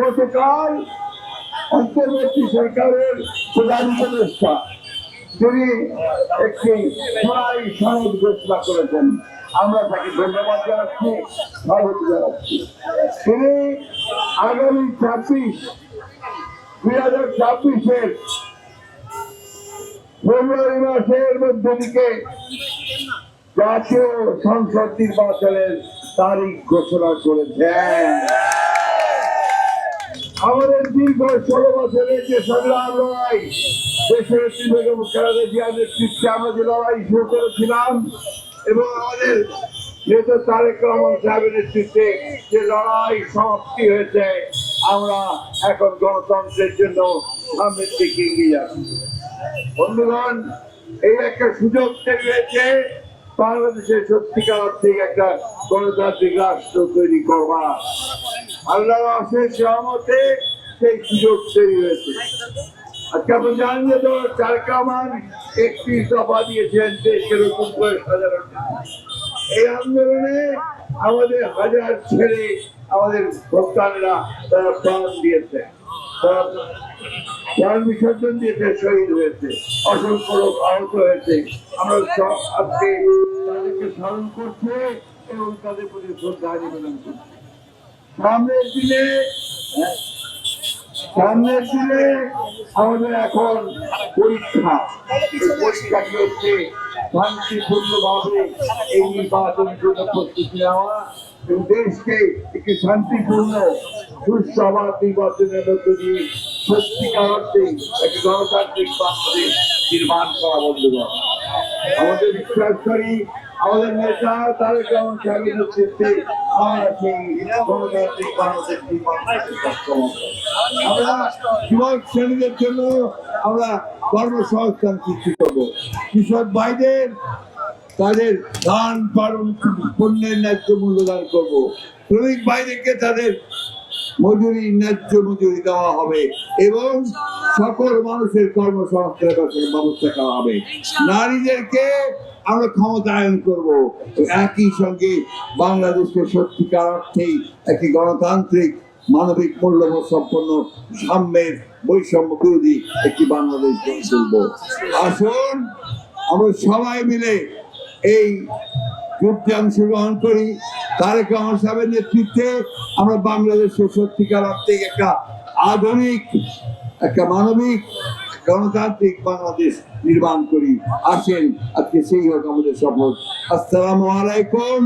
গতকাল অন্তর্বর্তী সরকারের প্রধান উপদেষ্টা তিনি একটি জুলাই সনদ ঘোষণা করেছেন। আমরা তাকে ধন্যবাদ জানাচ্ছি, স্বাগত জানাচ্ছি। তিনি আগামী 2026-এর ফেব্রুয়ারি মাসের মধ্যে দিকে জাতীয় সংসদ নির্বাচনের তারিখ ঘোষণা করেছেন। আমাদের দীর্ঘ 16 বছরের যে সংগ্রাম লড়াই, দেশের বেগম খালেদা জিয়ার নেতৃত্বে আমরা যে লড়াই শুরু করেছিলাম এবং আমাদের নেতা তারেক রহমান সাহেবের নেতৃত্বে যে লড়াই সমাপ্তি হয়েছে, আমরা এখন গণতন্ত্রের জন্য সামনের দিকে এগিয়ে যাচ্ছি। বন্ধুগণ, এই একটা সুযোগ তৈরি হয়েছে বাংলাদেশের সত্যিকার অর্থে একটা গণতান্ত্রিক রাষ্ট্র তৈরি করবা। আল্লাহর অশেষ রহমতে সেই সুযোগ তৈরি হয়েছে। আজকে আপনি জানেন যে তারেক রহমান 31 দফা দিয়েছেন দেশকে নতুন করে সাজানোর জন্য। এই আন্দোলনে আমাদের হাজার ছেলে, আমাদের ভোক্তারা তারা প্রাণ দিয়েছে, তারা প্রাণ বিসর্জন দিয়েছে, শহীদ হয়েছে, অসংখ্য লোক আহত হয়েছে। আমরা আজকে তাদেরকে স্মরণ করছে এবং তাদের প্রতি শ্রদ্ধা নিবেদন করছি। সামনের দিনে আমাদের এখন পরীক্ষা। পরীক্ষাটি হচ্ছে শান্তিপূর্ণভাবে এই নির্বাচনের জন্য প্রস্তুতি নেওয়া এবং দেশকে একটি শান্তিপূর্ণ সুষ্ঠু নির্বাচনের মধ্য দিয়ে সত্যিকার অর্থে একটি গণতান্ত্রিক বাংলাদেশ নির্মাণ করা। বন্ধুগণ, আমাদের বিশ্বাস করি আমাদের নেতা তারেক রহমান সাহেবের নেতৃত্বে আমরা সেই গণতান্ত্রিক বাংলাদেশ নির্মাণ করতে সক্ষম হব। আমরা যুবক শ্রেণীদের জন্য আমরা কর্মসংস্থান সৃষ্টি করব। কৃষক ভাইদের তাদের ধান পালন পণ্যের ন্যায্য মূল্য দান করব। শ্রমিক ভাইদেরকে তাদের ন্যায্য মজুরি দেওয়া হবে এবং সকল মানুষের কর্মসংস্থানের ব্যবস্থা করা হবে। নারীদেরকে আমরা ক্ষমতায়ন করব। একই সঙ্গে বাংলাদেশকে সত্যিকার অর্থেই একটি গণতান্ত্রিক মানবিক মূল্যবোধ সম্পন্ন সাম্যের বৈষম্য বিরোধী একটি বাংলাদেশ গড়ে তুলব। আসুন আমরা সবাই মিলে এই যুদ্ধে অংশগ্রহণ করি। তারেক রহমান সাহেবের নেতৃত্বে আমরা বাংলাদেশের সত্যিকার অর্থে একটা আধুনিক, একটা মানবিক গণতান্ত্রিক বাংলাদেশ নির্মাণ করি। আসেন আজকে সেই হোক আমাদের শপথ। আসসালামু আলাইকুম।